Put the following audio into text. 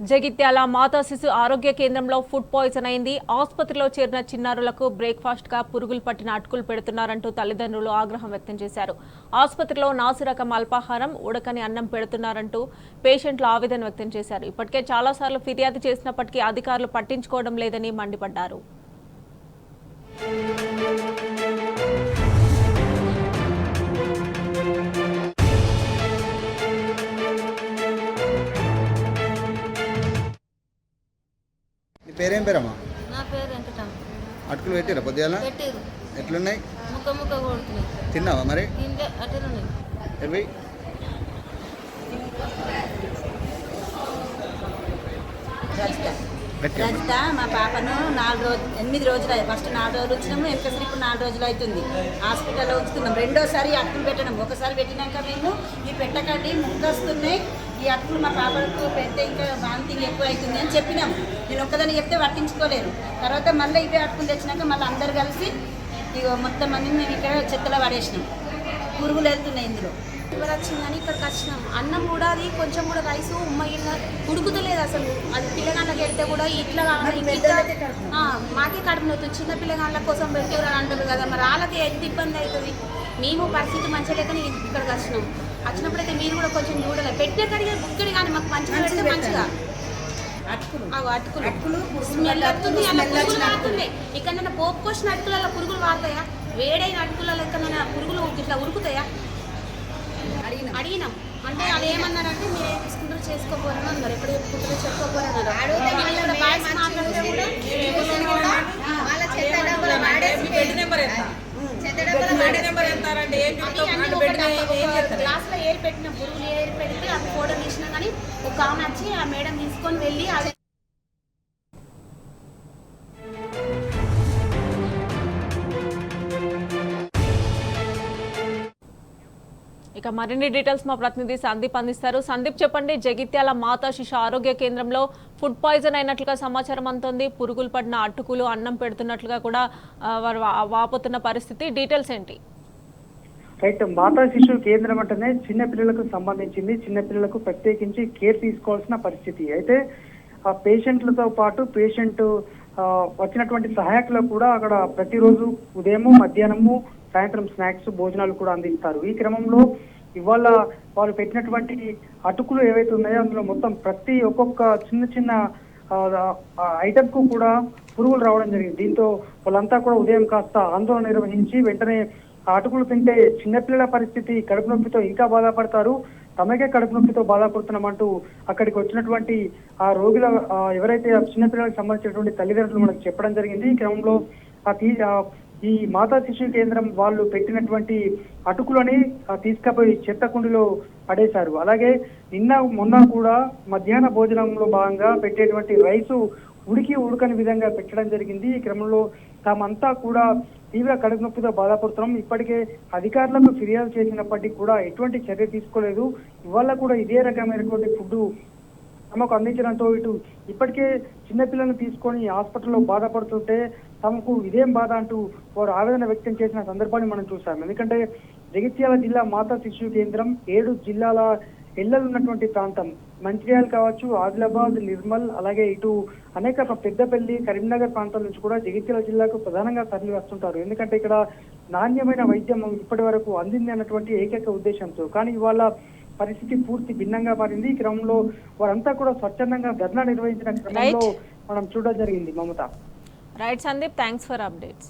జగిత్యాల మాతా శిశు ఆరోగ్య కేంద్రంలో ఫుడ్ పాయిజన్ అయింది. ఆసుపత్రిలో చేరిన చిన్నారులకు బ్రేక్ఫాస్ట్ గా పురుగులు పట్టిన అటుకులు పెడుతున్నారంటూ తల్లిదండ్రులు ఆగ్రహం వ్యక్తం చేశారు. ఆసుపత్రిలో నాసిరకం అల్పాహారం, ఉడకని అన్నం పెడుతున్నారంటూ పేషెంట్లు ఆవేదన వ్యక్తం చేశారు. ఇప్పటికే చాలాసార్లు ఫిర్యాదు చేసినప్పటికీ అధికారులు పట్టించుకోవడం లేదని మండిపడ్డారు. పేరేం పేరమ్మా? నా పేరు వెంకటమ్మ. అటుకులు పెట్టిరా పొద్దుగాల? పెట్టిరు. ఎట్లున్నాయి? ముక్క ముక్క కొడుతున్నాయి. తిన్నావా మరి? తింటే అట్లనే ఎవి రజిత మా పాపను 8 రోజులు ఫస్ట్ 4 రోజులు వచ్చినాము. ఎంతసరి ఇప్పుడు 4 రోజులు అవుతుంది. హాస్పిటల్లో ఉంచుతున్నాం. రెండోసారి అట్టులు పెట్టడం. ఒకసారి పెట్టినాక మేము ఈ పెట్టకండి ముక్కస్తున్నాయి, ఈ అట్టులు మా పాపకు పెడితే ఇంకా వాంతింగ్ ఎక్కువ అవుతుంది అని చెప్పినాము. నేను ఒక్కదాన్ని చెప్తే పట్టించుకోలేరు. తర్వాత మళ్ళీ ఇవే అట్టులు తెచ్చినాక మళ్ళీ అందరు కలిసి ఇక మొత్తం అన్ని మేము ఇక్కడ చెత్తలో పడేసినాం. పురుగులు వెళ్తున్నాయి ఇందులో. ఫీవర్ వచ్చిందని ఇక్కడికి వచ్చినాం. అన్నం కూడా అది కొంచెం కూడా రైస్ ఉమ్మగిన ఉడుకుతలేదు అసలు. అది పిల్లగాళ్ళకి వెళ్తే కూడా ఇట్లా మాకే కడుపు నొత్తుంది. చిన్న పిల్లగాళ్ళ కోసం పెట్టేవారు అంటారు కదా, మరి వాళ్ళకి ఎంత ఇబ్బంది అవుతుంది. మేము పరిస్థితి మంచిగా లేకని ఇక్కడికి వచ్చినాం. వచ్చినప్పుడైతే మీరు కూడా కొంచెం చూడాలి. పెట్టే కడిగే బుక్కడి కానీ మాకు మంచిగా పెడితే మంచిగా అటుకులు స్మెల్ వస్తుంది. అలా పురుగులు వాడుతుంది. ఇక్కడ పోపు కోసిన అటుకులలో పురుగులు వాడతాయా? వేడైన అటుకులలో ఎక్కడైనా పురుగులు ఇట్లా ఉరుకుతాయా? అడిగినాం. అంటే వాళ్ళు ఏమన్నారంటే మీరు ఏం తీసుకుంటారో చేసుకోపోరని అన్నారు. ఎక్కడ చెప్పుకుంటారో చెప్పుకోపోరన్నారు. క్లాస్లో ఏరు పెట్టిన పురుగులు ఏరు పెడితే అది ఫోటో తీసినా కానీ ఒక ఆమె వచ్చి ఆ మేడం తీసుకొని వెళ్ళి అది ఇక మరిన్ని డీటెయిల్స్ మా ప్రతినిధి సందీప్ అందిస్తారు. సందీప్ చెప్పండి, జగిత్యాల మాతా శిశు ఆరోగ్య కేంద్రంలో ఫుడ్ పాయిజన్ అయినట్లుగా సమాచారం అందుతోంది. పురుగులు పడిన అటుకులు అన్నం పెడుతున్నట్లుగా కూడా వారు వాపోతున్న పరిస్థితి. డీటెయిల్స్ ఏంటి? రైట్, మాతా శిశు కేంద్రం అంటేనే చిన్నపిల్లలకు సంబంధించింది. చిన్నపిల్లలకు ప్రత్యేకించి కేర్ తీసుకోవాల్సిన పరిస్థితి. అయితే ఆ పేషెంట్లతో పాటు పేషెంట్ వచ్చినటువంటి సహాయకులకు కూడా అక్కడ ప్రతిరోజు ఉదయము, మధ్యాహ్నము, సాయంత్రం స్నాక్స్, భోజనాలు కూడా అందిస్తారు. ఈ క్రమంలో ఇవాళ వాళ్ళు పెట్టినటువంటి అటుకులు ఏవైతే ఉన్నాయో అందులో మొత్తం ఒక్కొక్క చిన్న ఐటమ్ కు కూడా పురుగులు రావడం జరిగింది. దీంతో వాళ్ళంతా కూడా ఉదయం కాస్త ఆందోళన నిర్వహించి వెంటనే ఆ అటుకులు తింటే చిన్నపిల్లల పరిస్థితి కడుపు నొప్పితో ఇంకా బాధపడతారు, తమకే కడుపు నొప్పితో బాధపడుతున్నామంటూ అక్కడికి వచ్చినటువంటి ఆ రోగుల ఎవరైతే చిన్నపిల్లలకు సంబంధించినటువంటి తల్లిదండ్రులు మనకు చెప్పడం జరిగింది. ఈ క్రమంలో ఈ మాతా శిశు కేంద్రం వాళ్ళు పెట్టినటువంటి అటుకులని తీసుకుపోయి చెత్త కుండీలో పడేశారు. అలాగే మొన్న కూడా మధ్యాహ్న భోజనంలో భాగంగా పెట్టేటువంటి రైసు ఉడకని విధంగా పెట్టడం జరిగింది. ఈ క్రమంలో తామంతా కూడా తీవ్ర కడుపు నొప్పితో బాధపడుతున్నాం. ఇప్పటికే అధికారులకు ఫిర్యాదు చేసినప్పటికీ కూడా ఎటువంటి చర్య తీసుకోలేదు. ఇవాళ కూడా ఇదే రకమైనటువంటి ఫుడ్ తమకు అందించడంతో ఇటు ఇప్పటికే చిన్నపిల్లలను తీసుకొని హాస్పిటల్లో బాధపడుతుంటే తమకు ఇదేం బాధ అంటూ వారు ఆవేదన వ్యక్తం చేసిన సందర్భాన్ని మనం చూసాం. ఎందుకంటే జగిత్యాల జిల్లా మాతా శిశు కేంద్రం 7 జిల్లాల ఎల్లలు ఉన్నటువంటి ప్రాంతం. మంచిర్యాల కావచ్చు, ఆదిలాబాద్, నిర్మల్, అలాగే ఇటు అనేక పెద్దపల్లి, కరీంనగర్ ప్రాంతాల నుంచి కూడా జగిత్యాల జిల్లాకు ప్రధానంగా తరలి వస్తుంటారు. ఎందుకంటే ఇక్కడ నాణ్యమైన వైద్యం ఇప్పటి వరకు అందింది అన్నటువంటి ఏకైక ఉద్దేశంతో. కానీ ఇవాళ పరిస్థితి పూర్తి భిన్నంగా మారింది. ఈ క్రమంలో వారంతా కూడా స్వచ్ఛందంగా ధర్నా నిర్వహించిన క్రమంలో మనం చూడడం జరిగింది. Mamata. Right Sandeep, thanks for updates.